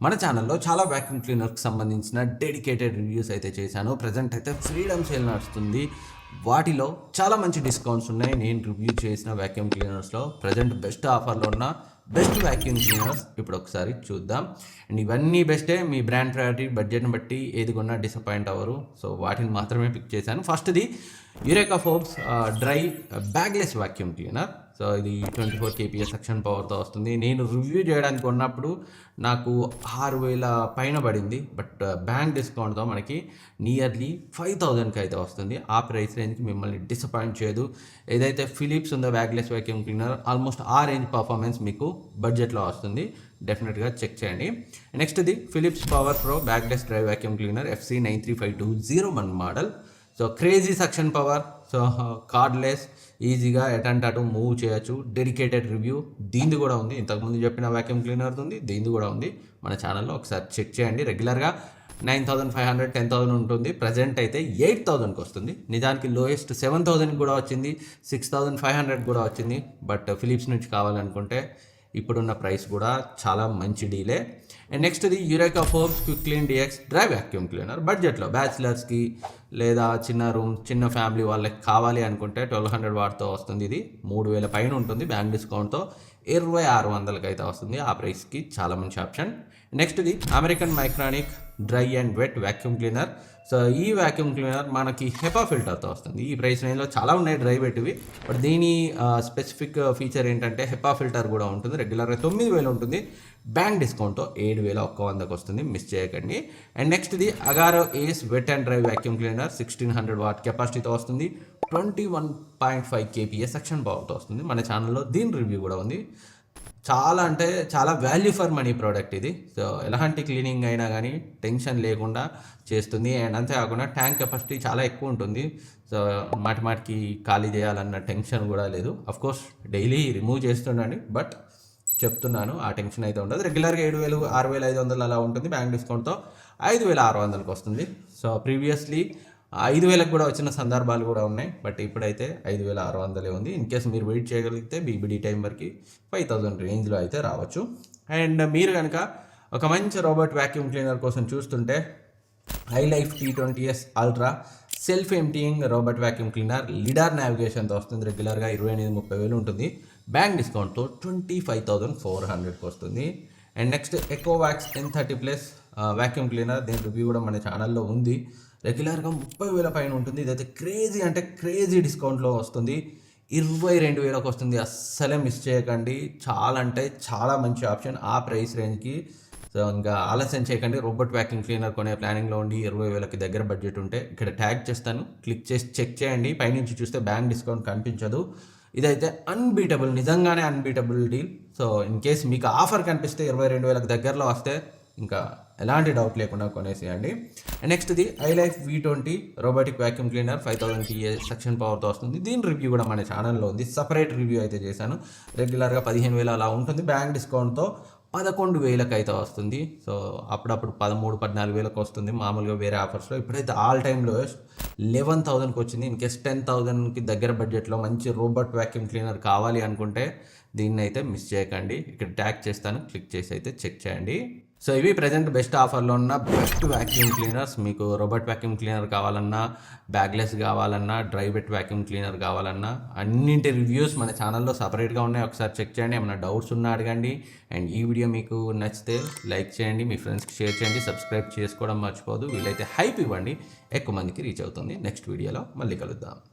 మన ఛానల్లో చాలా వ్యాక్యూమ్ క్లీనర్కి సంబంధించిన డెడికేటెడ్ రివ్యూస్ అయితే చేశాను. ప్రజెంట్ అయితే ఫ్రీడమ్ సేల్ నడుస్తుంది. వాటిలో చాలా మంచి డిస్కౌంట్స్ ఉన్నాయి. నేను రివ్యూ చేసిన వ్యాక్యూమ్ క్లీనర్స్లో ప్రజెంట్ బెస్ట్ ఆఫర్లో ఉన్న బెస్ట్ వ్యాక్యూమ్ క్లీనర్స్ ఇప్పుడు ఒకసారి చూద్దాం. అండ్ ఇవన్నీ బెస్టే. మీ బ్రాండ్ ప్రయారిటీ బడ్జెట్ని బట్టి ఏది కొన్నా డిసప్పాయింట్ అవ్వరు. సో వాటిని మాత్రమే పిక్ చేశాను. ఫస్ట్ది Eureka Forbes dry bagless vacuum cleaner. So ఇది 24 kPa సక్షన్ పవర్తో వస్తుంది. నేను రివ్యూ చేయడానికి ఉన్నప్పుడు నాకు 6,000 పైన పడింది. బట్ బ్యాంక్ డిస్కౌంట్తో మనకి నియర్లీ 5,000కి అయితే వస్తుంది. ఆ ప్రైస్ రేంజ్కి మిమ్మల్ని డిసప్పాయింట్ చేయదు. ఏదైతే ఫిలిప్స్ ఉందో బ్యాగ్లెస్ వ్యాక్యూమ్ క్లీనర్ ఆల్మోస్ట్ ఆ రేంజ్ పర్ఫార్మెన్స్ మీకు బడ్జెట్లో వస్తుంది. డెఫినెట్గా చెక్ చేయండి. నెక్స్ట్ది Philips power pro bagless dry vacuum cleaner FC93520 model. So crazy suction power, so cordless, ఈజీగా ఎటంటే అటు మూవ్ చేయొచ్చు. డెడికేటెడ్ రివ్యూ దీనిది కూడా ఉంది. ఇంతకుముందు చెప్పిన వ్యాక్యూమ్ క్లీనర్ ఉంది, దీనిది కూడా ఉంది మన ఛానల్లో. ఒకసారి చెక్ చేయండి. రెగ్యులర్గా 9,500 10,000 ఉంటుంది. ప్రజెంట్ అయితే 8,000కి వస్తుంది. నిజానికి లోయెస్ట్ 7,000కి కూడా వచ్చింది, 6,500 కూడా వచ్చింది. బట్ ఫిలిప్స్ నుంచి కావాలనుకుంటే ఇప్పుడున్న ప్రైస్ కూడా చాలా మంచి డీలే. అండ్ నెక్స్ట్ది Eureka Forbes quick clean DX dry vacuum cleaner. బడ్జెట్లో బ్యాచిలర్స్కి లేదా చిన్న రూమ్ చిన్న ఫ్యామిలీ వాళ్ళకి కావాలి అనుకుంటే 1,200 వాట్తో వస్తుంది. ఇది 3,000 పైన ఉంటుంది. బ్యాంక్ డిస్కౌంట్తో 2,600కి అయితే వస్తుంది. ఆ ప్రైస్కి చాలా మంచి ఆప్షన్. నెక్స్ట్ది American Micronic dry and wet vacuum cleaner. So ఈ వ్యాక్యూమ్ క్లీనర్ మనకి హెపా ఫిల్టర్తో వస్తుంది. ఈ ప్రైస్ రేంజ్లో చాలా ఉన్నాయి డ్రై వెట్వి. బట్ దీని స్పెసిఫిక్ ఫీచర్ ఏంటంటే హెపా ఫిల్టర్ కూడా ఉంటుంది. రెగ్యులర్గా 9,000 ఉంటుంది. బ్యాంక్ డిస్కౌంట్తో 7,100కి వస్తుంది. మిస్ చేయకండి. అండ్ నెక్స్ట్ది Agaro ace wet and dry vacuum cleaner 1,600 watt కెపాసిటీతో వస్తుంది. 21.5 kPa సక్షన్ పవర్తో వస్తుంది. మన ఛానల్లో దీని రివ్యూ కూడా ఉంది. చాలా అంటే చాలా వాల్యూ ఫర్ మనీ ప్రోడక్ట్ ఇది. సో ఎలాంటి క్లీనింగ్ అయినా కానీ టెన్షన్ లేకుండా చేస్తుంది. అండ్ అంతేకాకుండా ట్యాంక్ కెపాసిటీ చాలా ఎక్కువ ఉంటుంది. సో మాటికి ఖాళీ చేయాలన్న టెన్షన్ కూడా లేదు. అఫ్కోర్స్ డైలీ రిమూవ్ చేస్తుండండి, బట్ చెప్తున్నాను ఆ టెన్షన్ అయితే ఉండదు. రెగ్యులర్గా 7,000 6,500 అలా ఉంటుంది. బ్యాంక్ డిస్కౌంట్తో 5,600కి వస్తుంది. సో ప్రీవియస్లీ 5,000కి కూడా వచ్చిన సందర్భాలు కూడా ఉన్నాయి. బట్ ఇప్పుడైతే 5,600 ఉంది. ఇన్ కేసు మీరు వెయిట్ చేయగలిగితే BBD టైం వరకు 5,000 రేంజ్లో అయితే రావచ్చు. అండ్ మీరు కనుక ఒక మంచి రోబోట్ వ్యాక్యూమ్ క్లీనర్ కోసం చూస్తుంటే iLife T20s ultra self emptying robot vacuum cleaner lidar నావిగేషన్తో వస్తుంది. రెగ్యులర్గా 28,000-30,000 ఉంటుంది. బ్యాంక్ డిస్కౌంట్తో 25,400కి వస్తుంది. And next Ecovacs N30+ vacuum cleaner. దీని రివ్యూ కూడా మన ఛానల్లో ఉంది. రెగ్యులర్గా 30,000 పైన ఉంటుంది. ఇదైతే క్రేజీ అంటే క్రేజీ డిస్కౌంట్లో వస్తుంది. 22,000కి వస్తుంది. అస్సలే మిస్ చేయకండి. చాలా అంటే చాలా మంచి ఆప్షన్ ఆ ప్రైస్ రేంజ్కి. సో ఇంకా ఆలస్యం చేయకండి. రోబోట్ వ్యాక్యూమ్ క్లీనర్ కొనే ప్లానింగ్లో ఉండి 20,000కి దగ్గర బడ్జెట్ ఉంటే ఇక్కడ ట్యాగ్ చేస్తాను, క్లిక్ చేసి చెక్ చేయండి. పైనుంచి చూస్తే బ్యాంక్ డిస్కౌంట్ కనిపించదు. ఇదైతే అన్బీటబుల్, నిజంగానే unbeatable deal. So in case మీకు ఆఫర్ కనిపిస్తే 22,000కి దగ్గరలో వస్తే ఇంకా ఎలాంటి డౌట్ లేకుండా కొనేసేయండి. అండ్ నెక్స్ట్ది iLife V20 robotic vacuum cleaner 5,000 PA suction పవర్తో వస్తుంది. దీని రివ్యూ కూడా మన ఛానల్లో ఉంది. సపరేట్ రివ్యూ అయితే చేశాను. రెగ్యులర్గా 15,000 అలా ఉంటుంది. బ్యాంక్ డిస్కౌంట్తో 11,000కి అయితే వస్తుంది. సో అప్పుడప్పుడు 13,000-14,000కి వస్తుంది మామూలుగా వేరే ఆఫర్స్లో. ఇప్పుడైతే ఆల్ టైమ్ లోయెస్ట్ 11,000కి వచ్చింది. ఇన్ కేస్ 10,000కి దగ్గర బడ్జెట్లో మంచి రోబోట్ వ్యాక్యూమ్ క్లీనర్ కావాలి అనుకుంటే దీన్ని అయితే మిస్ చేయకండి. ఇక్కడ ట్యాగ్ చేస్తాను, క్లిక్ చేసి అయితే చెక్ చేయండి. సో ఇవి ప్రజెంట్ బెస్ట్ ఆఫర్లో ఉన్న బెస్ట్ వ్యాక్యూమ్ క్లీనర్స్. మీకు రోబోట్ వ్యాక్యూమ్ క్లీనర్ కావాలన్నా, బ్యాగ్లెస్ కావాలన్నా, డ్రై వెట్ వ్యాక్యూమ్ క్లీనర్ కావాలన్నా అన్నింటి రివ్యూస్ మన ఛానల్లో సపరేట్గా ఉన్నాయి. ఒకసారి చెక్ చేయండి. ఏమైనా డౌట్స్ ఉన్నా అడగండి. అండ్ ఈ వీడియో మీకు నచ్చితే లైక్ చేయండి, మీ ఫ్రెండ్స్కి షేర్ చేయండి, సబ్స్క్రైబ్ చేసుకోవడం మర్చిపోదు. వీలైతే హైప్ ఇవ్వండి, ఎక్కువ మందికి రీచ్ అవుతుంది. నెక్స్ట్ వీడియోలో మళ్ళీ కలుద్దాం.